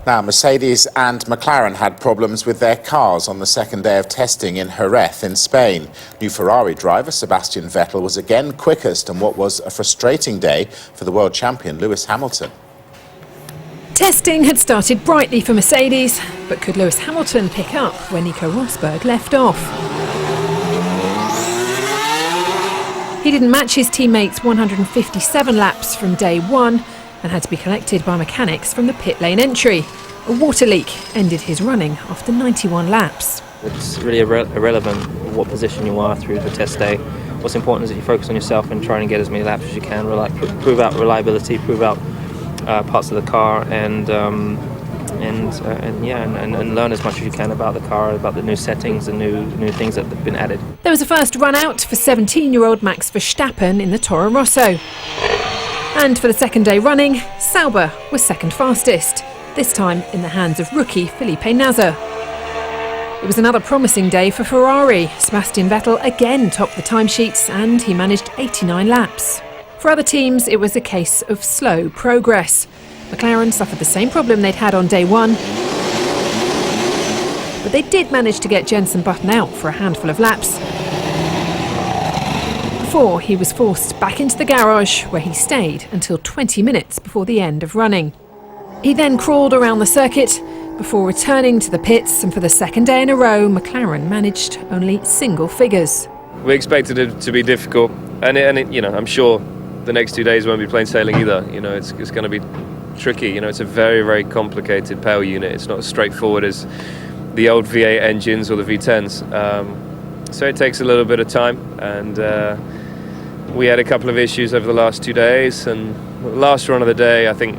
Now, Mercedes and McLaren had problems with their cars on the second day of testing in Jerez in Spain. New Ferrari driver Sebastian Vettel was again quickest on what was a frustrating day for the world champion Lewis Hamilton. Testing had started brightly for Mercedes, but could Lewis Hamilton pick up where Nico Rosberg left off? He didn't match his teammates' 157 laps from day one and had to be collected by mechanics from the pit lane entry. A water leak ended his running after 91 laps. It's really irrelevant what position you are through the test day. What's important is that you focus on yourself and try and get as many laps as you can, prove out reliability, prove out parts of the car, and learn as much as you can about the car, about the new settings and new things that have been added. There was a first run out for 17-year-old Max Verstappen in the Toro Rosso. And for the second day running, Sauber was second fastest, this time in the hands of rookie Felipe Nasr. It was another promising day for Ferrari. Sebastian Vettel again topped the timesheets and he managed 89 laps. For other teams, it was a case of slow progress. McLaren suffered the same problem they'd had on day one, but they did manage to get Jenson Button out for a handful of laps before he was forced back into the garage, where he stayed until 20 minutes before the end of running. He then crawled around the circuit before returning to the pits, and for the second day in a row, McLaren managed only single figures. We expected it to be difficult, and I'm sure the next 2 days won't be plain sailing either. It's going to be tricky. It's a very, very complicated power unit. It's not as straightforward as the old V8 engines or the V10s. So it takes a little bit of time, and we had a couple of issues over the last 2 days, and the last run of the day, I think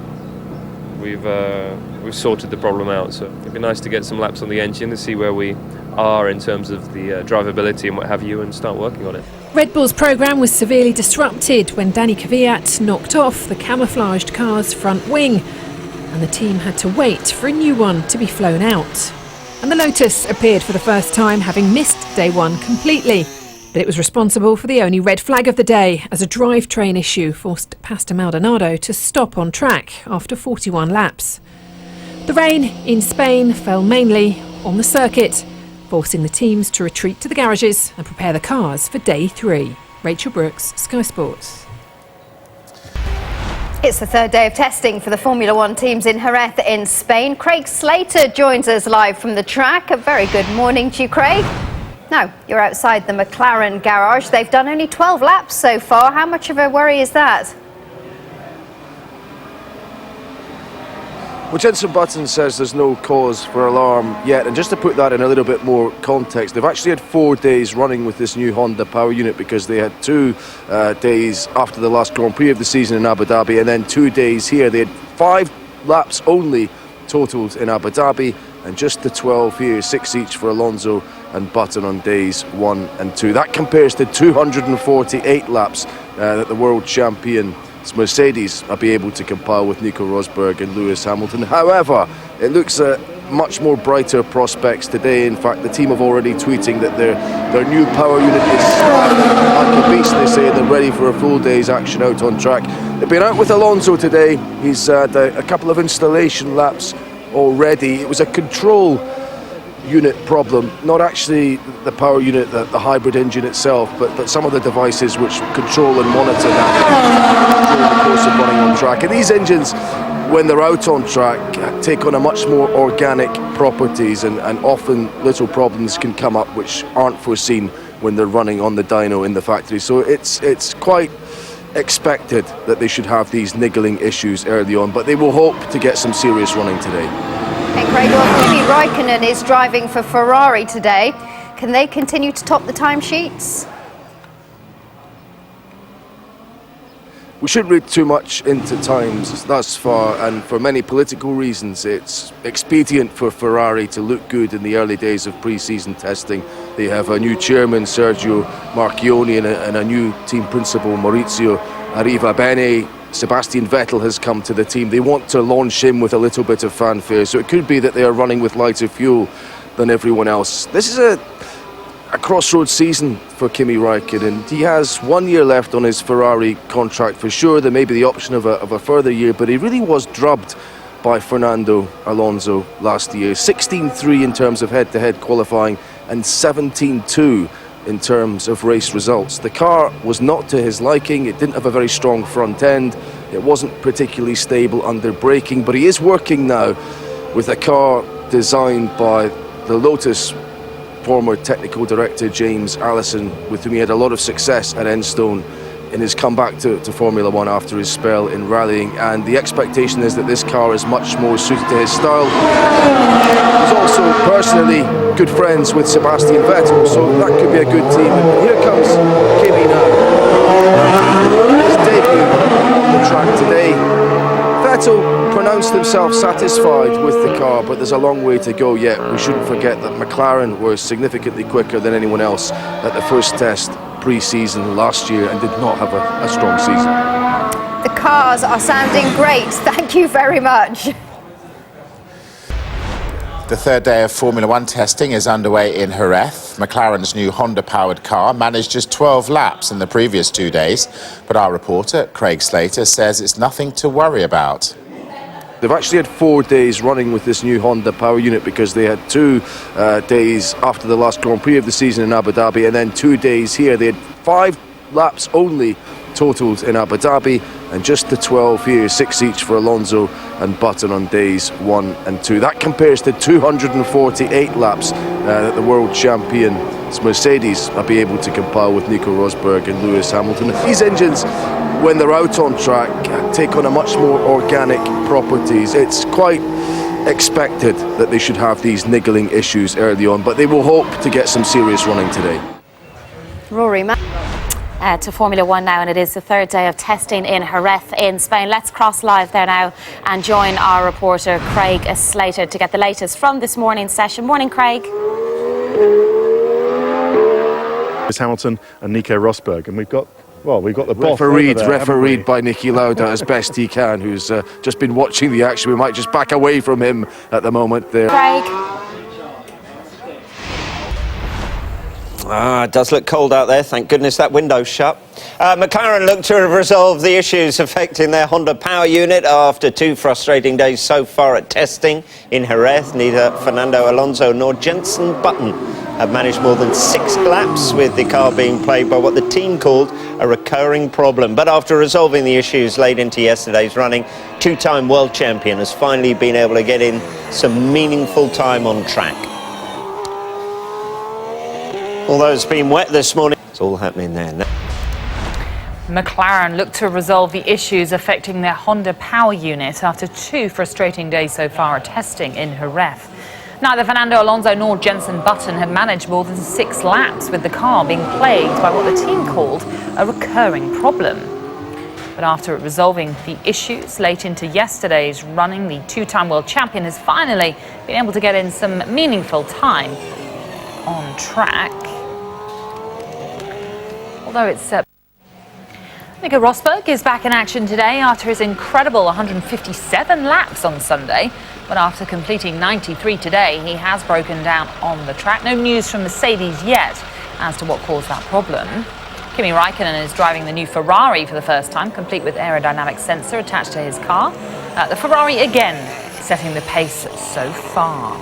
we've sorted the problem out. So it'd be nice to get some laps on the engine and see where we are in terms of the drivability and what have you, and start working on it. Red Bull's programme was severely disrupted when Danny Kvyat knocked off the camouflaged car's front wing, and the team had to wait for a new one to be flown out. And the Lotus appeared for the first time, having missed day one completely. But it was responsible for the only red flag of the day, as a drivetrain issue forced Pastor Maldonado to stop on track after 41 laps. The rain in Spain fell mainly on the circuit, forcing the teams to retreat to the garages and prepare the cars for day 3. Rachel Brooks, Sky Sports. It's the third day of testing for the Formula One teams in Jerez in Spain. Craig Slater joins us live from the track. A very good morning to you, Craig. Now, you're outside the McLaren garage. They've done only 12 laps so far. How much of a worry is that? Well, Jenson Button says there's no cause for alarm yet, and just to put that in a little bit more context, they've actually had 4 days running with this new Honda power unit, because they had 2 days after the last Grand Prix of the season in Abu Dhabi, and then 2 days here. They had 5 laps only totalled in Abu Dhabi, and just the 12 here, 6 each for Alonso and Button on days 1 and 2. That compares to 248 laps that the world champion Mercedes will be able to compile with Nico Rosberg and Lewis Hamilton. However, it looks at much more brighter prospects today. In fact, the team have already tweeting that their new power unit is like a beast. They say they're ready for a full day's action out on track. They've been out with Alonso today. He's had a couple of installation laps already. It was a control unit problem, not actually the power unit, the hybrid engine itself, but some of the devices which control and monitor that during the course of running on track. And these engines, when they're out on track, take on a much more organic properties, and often little problems can come up which aren't foreseen when they're running on the dyno in the factory. So it's quite expected that they should have these niggling issues early on, but they will hope to get some serious running today. Okay, Craig, well, Kimi Räikkönen is driving for Ferrari today. Can they continue to top the timesheets? We shouldn't read too much into times thus far, and for many political reasons it's expedient for Ferrari to look good in the early days of pre-season testing. They have a new chairman, Sergio Marchionne, and a new team principal, Maurizio Arrivabene. Sebastian Vettel has come to the team. They want to launch him with a little bit of fanfare, so it could be that they are running with lighter fuel than everyone else. This is a crossroads season for Kimi Räikkönen. He has 1 year left on his Ferrari contract for sure. There may be the option of a further year, but he really was drubbed by Fernando Alonso last year. 16-3 in terms of head-to-head qualifying and 17-2 in terms of race results. The car was not to his liking. It didn't have a very strong front end. It wasn't particularly stable under braking, but he is working now with a car designed by the Lotus former technical director James Allison, with whom he had a lot of success at Enstone in his comeback to Formula One after his spell in rallying, and the expectation is that this car is much more suited to his style. He's also personally good friends with Sebastian Vettel, so that could be a good team. And here comes Kimi now. His debut on the track today. Vettel pronounced himself satisfied with the car, but there's a long way to go yet. We shouldn't forget that McLaren were significantly quicker than anyone else at the first test pre-season last year and did not have a strong season. The cars are sounding great. Thank you very much. The third day of Formula One testing is underway in Jerez. McLaren's new Honda-powered car managed just 12 laps in the previous 2 days, but our reporter, Craig Slater, says it's nothing to worry about. They've actually had 4 days running with this new Honda power unit because they had 2 days after the last Grand Prix of the season in Abu Dhabi and then 2 days here. They had 5 laps only totalled in Abu Dhabi and just the 12 here, 6 each for Alonso and Button on days 1 and 2. That compares to 248 laps that the world champion Mercedes will be able to compile with Nico Rosberg and Lewis Hamilton. These engines, when they're out on track, take on a much more organic properties. It's quite expected that they should have these niggling issues early on, but they will hope to get some serious running today. Rory, to Formula One now, and it is the third day of testing in Jerez in Spain. Let's cross live there now and join our reporter Craig Slater to get the latest from this morning's session. Morning, Craig. Hamilton and Nico Rosberg, and we've got the boss refereed by Niki Lauda as best he can, who's just been watching the action. We might just back away from him at the moment there. Craig. It does look cold out there. Thank goodness that window's shut. McLaren look to have resolved the issues affecting their Honda power unit after 2 frustrating days so far at testing in Jerez. Neither Fernando Alonso nor Jenson Button have managed more than 6 laps, with the car being plagued by what the team called a recurring problem. But after resolving the issues late into yesterday's running, 2-time world champion has finally been able to get in some meaningful time on track. Although it's been wet this morning, it's all happening there now. McLaren look to resolve the issues affecting their Honda power unit after 2 frustrating days so far at testing in Jerez. Neither Fernando Alonso nor Jenson Button have managed more than 6 laps, with the car being plagued by what the team called a recurring problem. But after resolving the issues late into yesterday's running, the 2-time world champion has finally been able to get in some meaningful time on track. Although it's Nico Rosberg is back in action today after his incredible 157 laps on Sunday. But after completing 93 today, he has broken down on the track. No news from Mercedes yet as to what caused that problem. Kimi Räikkönen is driving the new Ferrari for the first time, complete with aerodynamic sensor attached to his car. The Ferrari again setting the pace so far.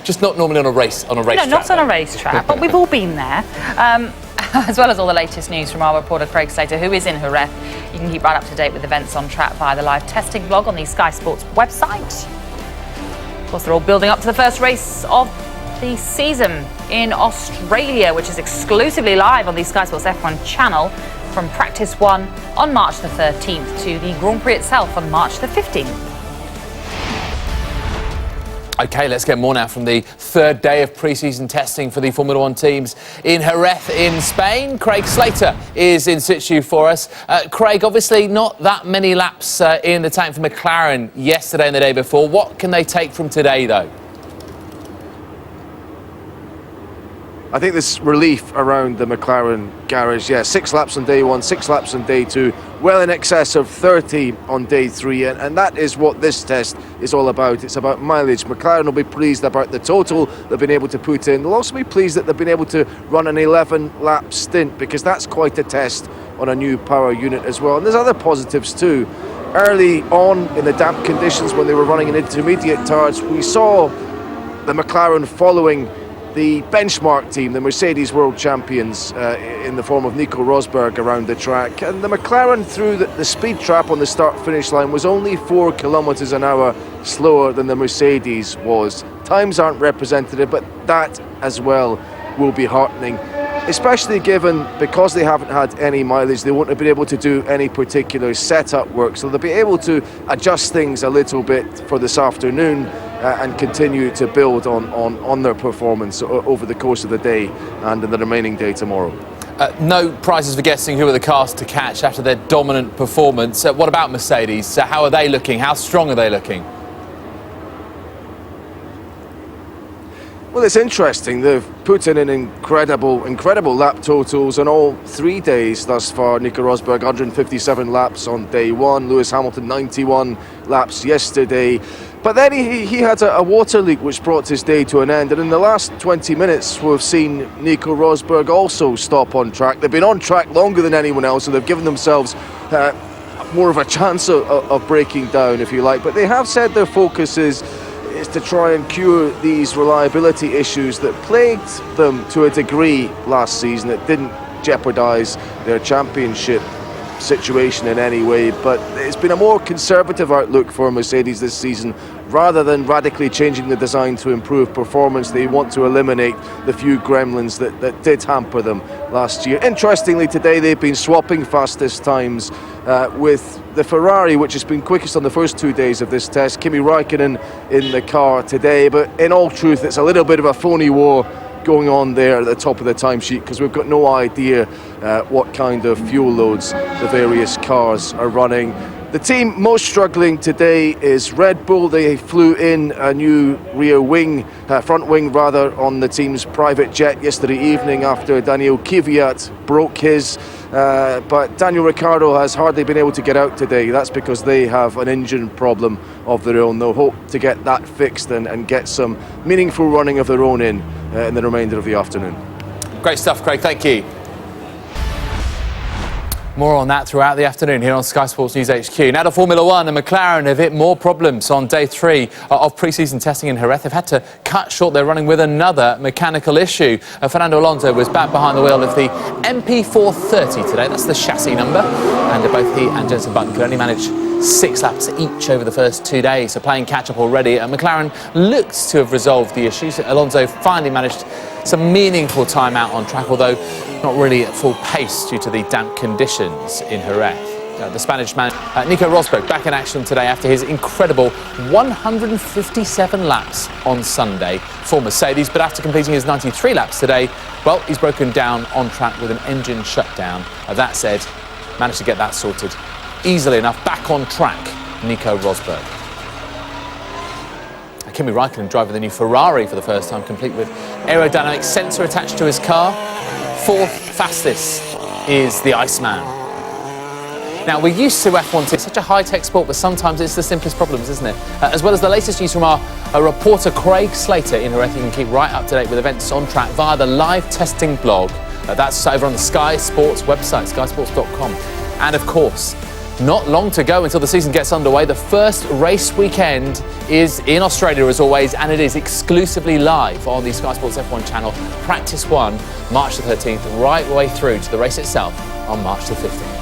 Just not normally on a race track. No, not on a racetrack, but we've all been there. As well as all the latest news from our reporter Craig Slater, who is in Jerez. You can keep right up to date with events on track via the live testing blog on the Sky Sports website. Of course, they're all building up to the first race of the season in Australia, which is exclusively live on the Sky Sports F1 channel from Practice 1 on March the 13th to the Grand Prix itself on March the 15th. OK, let's get more now from the third day of pre-season testing for the Formula One teams in Jerez in Spain. Craig Slater is in situ for us. Craig, obviously not that many laps in the tank for McLaren yesterday and the day before. What can they take from today, though? I think there's relief around the McLaren garage. Yeah, 6 laps on day 1, 6 laps on day 2, well in excess of 30 on day 3, and that is what this test is all about. It's about mileage. McLaren will be pleased about the total they've been able to put in. They'll also be pleased that they've been able to run an 11-lap stint, because that's quite a test on a new power unit as well. And there's other positives too. early on in the damp conditions when they were running in intermediate tards, we saw the McLaren following the benchmark team, the Mercedes world champions, in the form of Nico Rosberg around the track. And the McLaren, through the speed trap on the start-finish line, was only 4 kilometres an hour slower than the Mercedes was. Times aren't representative, but that as well will be heartening, especially given, because they haven't had any mileage, they won't have been able to do any particular setup work, so they'll be able to adjust things a little bit for this afternoon and continue to build on their performance over the course of the day and in the remaining day tomorrow. No prizes for guessing who are the cars to catch after their dominant performance. What about Mercedes? How are they looking? How strong are they looking? Well, it's interesting. They've put in an incredible lap totals on all 3 days thus far. Nico Rosberg, 157 laps on day one. Lewis Hamilton, 91 laps yesterday. But then he had a water leak which brought his day to an end. And in the last 20 minutes, we've seen Nico Rosberg also stop on track. They've been on track longer than anyone else, so they've given themselves more of a chance of breaking down, if you like. But they have said their focus is to try and cure these reliability issues that plagued them to a degree last season. It didn't jeopardise their championship situation in any way, but it's been a more conservative outlook for Mercedes this season. Rather than radically changing the design to improve performance, they want to eliminate the few gremlins that did hamper them last year. Interestingly, today they've been swapping fastest times with the Ferrari, which has been quickest on the first 2 days of this test. Kimi Räikkönen in the car today, but in all truth, it's a little bit of a phony war going on there at the top of the timesheet, because we've got no idea what kind of fuel loads the various cars are running. The team most struggling today is Red Bull. They flew in a new rear wing, front wing rather, on the team's private jet yesterday evening after Daniel Kvyat broke his. But Daniel Ricciardo has hardly been able to get out today. That's because they have an engine problem of their own. They'll hope to get that fixed and get some meaningful running of their own in the remainder of the afternoon. Great stuff, Craig. Thank you. More on that throughout the afternoon here on Sky Sports News HQ. Now to Formula One, and McLaren have hit more problems on day 3 of pre-season testing in Jerez. They've had to cut short their running with another mechanical issue. Fernando Alonso was back behind the wheel of the MP430 today. That's the chassis number. And both he and Jenson Button could only manage 6 laps each over the first 2 days, so playing catch-up already. And McLaren looks to have resolved the issues. Alonso finally managed some meaningful time out on track, although not really at full pace due to the damp conditions in Jerez. The Spanish man, Nico Rosberg, back in action today after his incredible 157 laps on Sunday for Mercedes, but after completing his 93 laps today, well, he's broken down on track with an engine shutdown. That said, managed to get that sorted easily enough. Back on track, Nico Rosberg. Kimi Räikkönen driving the new Ferrari for the first time, complete with aerodynamic sensor attached to his car. 4th fastest is the Iceman. Now, we're used to F1 it's such a high-tech sport, but sometimes it's the simplest problems, isn't it? As well as the latest news from our reporter Craig Slater in Jerez. You can keep right up to date with events on track via the live testing blog. That's over on the Sky Sports website, skysports.com. And of course, not long to go until the season gets underway. The first race weekend is in Australia, as always, and it is exclusively live on the Sky Sports F1 channel. Practice 1, March the 13th, right way through to the race itself on March the 15th.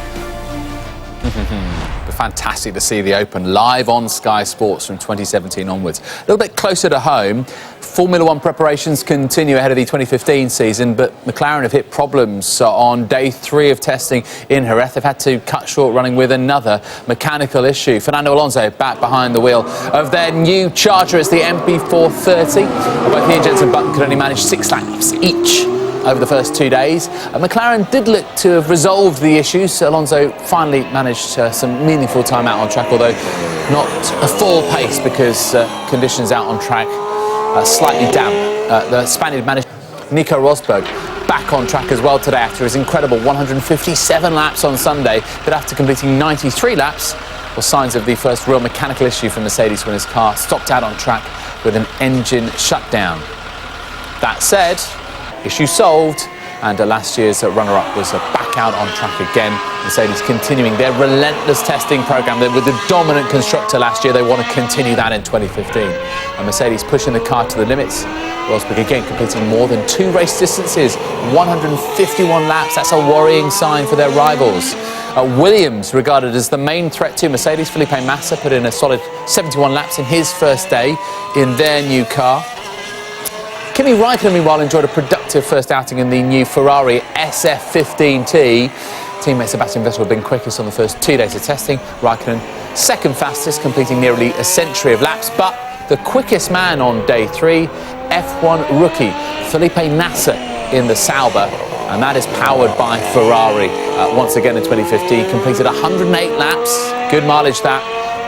Fantastic to see the Open live on Sky Sports from 2017 onwards. A little bit closer to home, Formula One preparations continue ahead of the 2015 season, but McLaren have hit problems on day 3 of testing in Jerez. They've had to cut short running with another mechanical issue. Fernando Alonso back behind the wheel of their new Charger. It's the MP430. Both he and Jenson Button could only manage 6 laps each over the first 2 days. McLaren did look to have resolved the issues. Alonso finally managed some meaningful time out on track, although not a full pace because conditions out on track slightly damp. The Spaniard managed. Nico Rosberg back on track as well today after his incredible 157 laps on Sunday, but after completing 93 laps, well, signs of the first real mechanical issue for Mercedes when his car stopped out on track with an engine shutdown. That said, issue solved, and last year's runner-up was back out on track again. Mercedes continuing their relentless testing program. They were the dominant constructor last year. They want to continue that in 2015. And Mercedes pushing the car to the limits. Rosberg again completing more than 2 race distances, 151 laps. That's a worrying sign for their rivals. Williams, regarded as the main threat to Mercedes. Felipe Massa put in a solid 71 laps in his first day in their new car. Kimi Raikkonen, meanwhile, enjoyed a productive first outing in the new Ferrari SF15T. Teammate Sebastian Vettel had been quickest on the first 2 days of testing. Raikkonen second fastest, completing nearly a century of laps. But the quickest man on day 3, F1 rookie Felipe Massa in the Sauber. And that is powered by Ferrari. Once again in 2015, completed 108 laps. Good mileage that.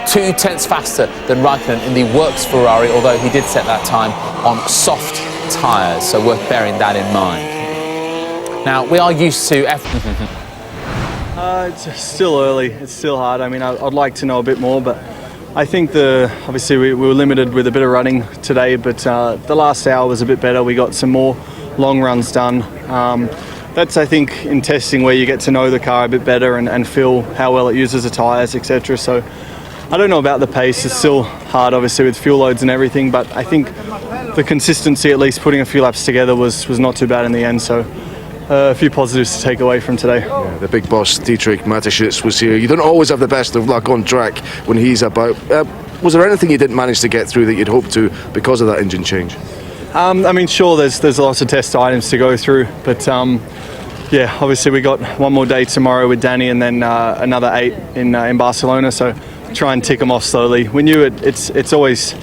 2 tenths faster than Raikkonen in the Works Ferrari, although he did set that time on soft tyres, so worth bearing that in mind. Now, we are used to it's still early, it's still hard. I mean, I'd like to know a bit more, but I think obviously we were limited with a bit of running today, but the last hour was a bit better. We got some more long runs done. That's, I think, in testing where you get to know the car a bit better and feel how well it uses the tyres, etc. So I don't know about the pace. It's still hard, obviously, with fuel loads and everything, but I think the consistency, at least putting a few laps together, was not too bad in the end. So a few positives to take away from today. Yeah, the big boss, Dietrich Mateschitz, was here. You don't always have the best of luck on track when he's about. Was there anything you didn't manage to get through that you'd hoped to because of that engine change? I mean, sure, there's lots of test items to go through, but yeah, obviously we got one more day tomorrow with Danny, and then another 8 in Barcelona. So try and tick them off slowly. We knew it's always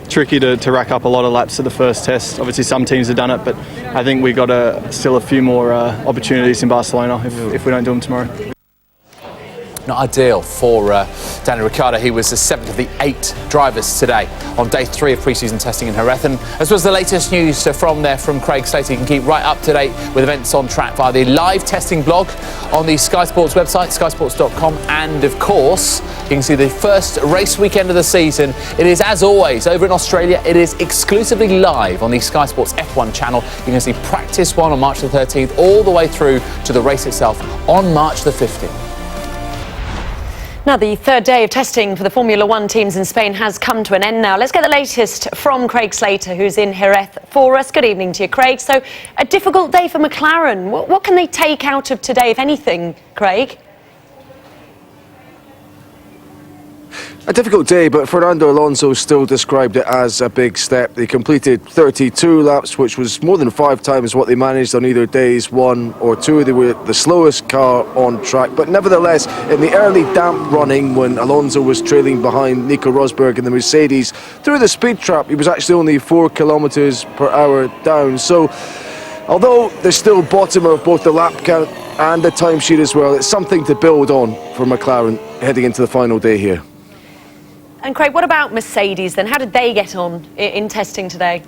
tricky to rack up a lot of laps at the first test. Obviously some teams have done it, but I think we got still a few more opportunities in Barcelona if we don't do them tomorrow. Not ideal for Danny Ricciardo. He was the 7th of the 8 drivers today on day 3 of pre-season testing in Jerez. And as was the latest news from Craig Slater, you can keep right up to date with events on track via the live testing blog on the Sky Sports website, skysports.com, and of course you can see the first race weekend of the season. It is, as always, over in Australia. It is exclusively live on the Sky Sports F1 channel. You can see practice 1 on March the 13th all the way through to the race itself on March the 15th. Now, the 3rd day of testing for the Formula 1 teams in Spain has come to an end now. Let's get the latest from Craig Slater, who's in Jerez for us. Good evening to you, Craig. So, a difficult day for McLaren. What can they take out of today, if anything, Craig? A difficult day, but Fernando Alonso still described it as a big step. They completed 32 laps, which was more than 5 times what they managed on either days 1 or 2. They were the slowest car on track, but nevertheless, in the early damp running when Alonso was trailing behind Nico Rosberg in the Mercedes, through the speed trap, he was actually only 4 kilometres per hour down. So, although they're still bottom of both the lap count and the timesheet as well, it's something to build on for McLaren heading into the final day here. And Craig, what about Mercedes then? How did they get on in testing today?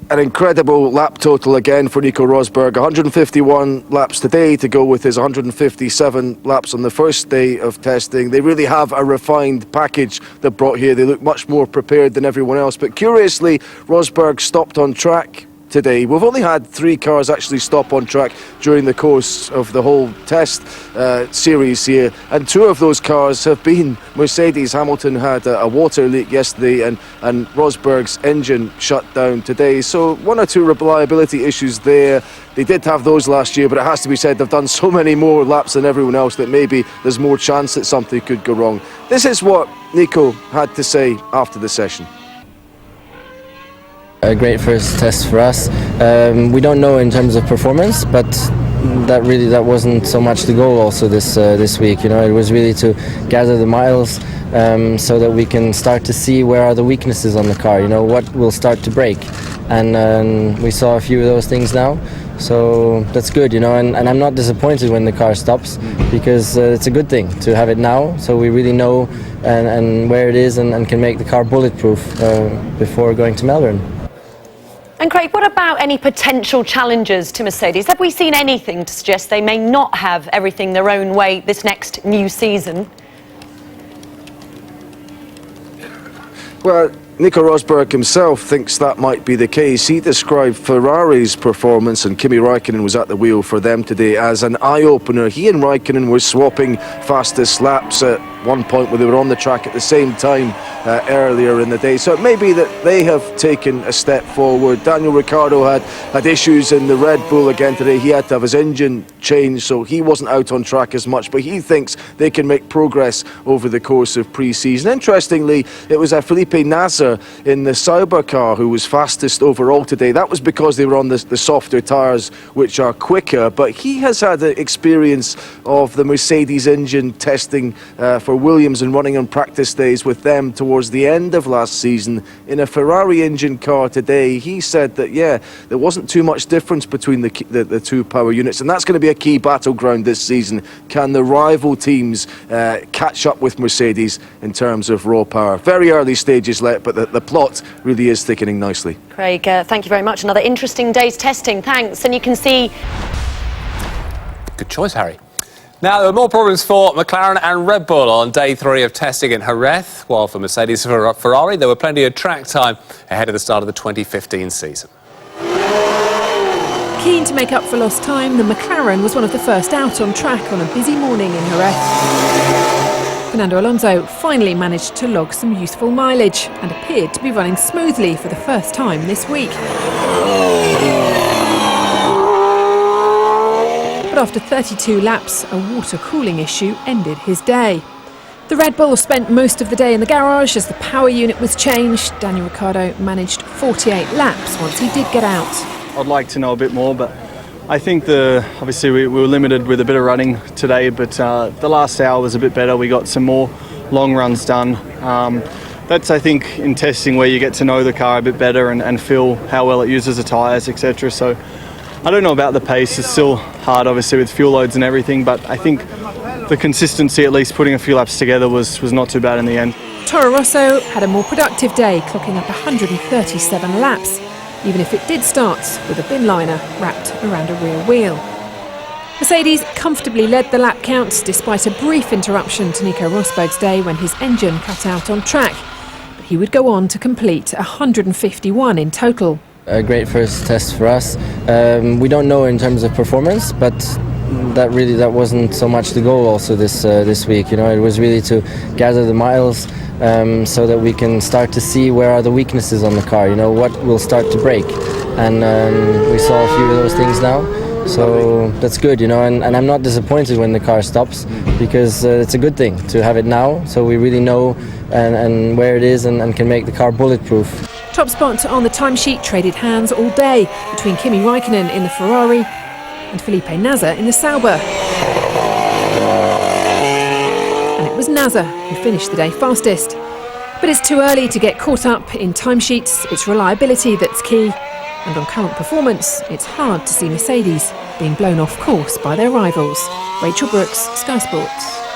An incredible lap total again for Nico Rosberg. 151 laps today to go with his 157 laps on the first day of testing. They really have a refined package that brought here. They look much more prepared than everyone else. But curiously, Rosberg stopped on track today. We've only had 3 cars actually stop on track during the course of the whole test series here, and 2 of those cars have been Mercedes. Hamilton had a water leak yesterday, and Rosberg's engine shut down today, so 1 or 2 reliability issues there. They did have those last year, but it has to be said they've done so many more laps than everyone else that maybe there's more chance that something could go wrong. This is what Nico had to say after the session. A great first test for us. We don't know in terms of performance, but that wasn't so much the goal also this week. You know, it was really to gather the miles so that we can start to see where are the weaknesses on the car. You know, what will start to break, and we saw a few of those things now. So that's good, you know, and I'm not disappointed when the car stops, because it's a good thing to have it now, so we really know and where it is and can make the car bulletproof before going to Melbourne. And Craig, what about any potential challenges to Mercedes? Have we seen anything to suggest they may not have everything their own way this next new season? Well, Nico Rosberg himself thinks that might be the case. He described Ferrari's performance, and Kimi Raikkonen was at the wheel for them today, as an eye-opener. He and Raikkonen were swapping fastest laps at one point where they were on the track at the same time earlier in the day. So it may be that they have taken a step forward. Daniel Ricciardo had issues in the Red Bull again today. He had to have his engine changed, so he wasn't out on track as much, but he thinks they can make progress over the course of pre-season. Interestingly, it was Felipe Nasser in the Sauber car who was fastest overall today. That was because they were on the softer tyres, which are quicker, but he has had the experience of the Mercedes engine testing for Williams and running on practice days with them towards the end of last season. In a Ferrari engine car today, he said that, yeah, there wasn't too much difference between the two power units, and that's going to be a key battleground this season. Can the rival teams catch up with Mercedes in terms of raw power? Very early stages left, but the plot really is thickening nicely. Craig, thank you very much. Another interesting day's testing. Thanks. And you can see... Good choice, Harry. Now, there were more problems for McLaren and Red Bull on day 3 of testing in Jerez, while for Mercedes and Ferrari, there were plenty of track time ahead of the start of the 2015 season. Keen to make up for lost time, the McLaren was one of the first out on track on a busy morning in Jerez. Fernando Alonso finally managed to log some useful mileage and appeared to be running smoothly for the first time this week. But after 32 laps, a water cooling issue ended his day. The Red Bull spent most of the day in the garage as the power unit was changed. Daniel Ricciardo managed 48 laps once he did get out. I'd like to know a bit more, but I think obviously we were limited with a bit of running today, but the last hour was a bit better. We got some more long runs done. That's, I think, in testing where you get to know the car a bit better and feel how well it uses the tyres, etc. So I don't know about the pace. It's still hard, obviously, with fuel loads and everything, but I think the consistency, at least putting a few laps together, was not too bad in the end. Toro Rosso had a more productive day, clocking up 137 laps, even if it did start with a bin liner wrapped around a rear wheel. Mercedes comfortably led the lap count despite a brief interruption to Nico Rosberg's day when his engine cut out on track. But he would go on to complete 151 in total. A great first test for us. We don't know in terms of performance, but that wasn't so much the goal also this week. You know, it was really to gather the miles so that we can start to see where are the weaknesses on the car. You know, what will start to break, and we saw a few of those things now. So that's good, you know, and I'm not disappointed when the car stops, because it's a good thing to have it now, so we really know and where it is and can make the car bulletproof. Top spot on the timesheet traded hands all day between Kimi Raikkonen in the Ferrari and Felipe Nasser in the Sauber. And it was Nasser who finished the day fastest. But it's too early to get caught up in timesheets. It's reliability that's key. And on current performance, it's hard to see Mercedes being blown off course by their rivals. Rachel Brooks, Sky Sports.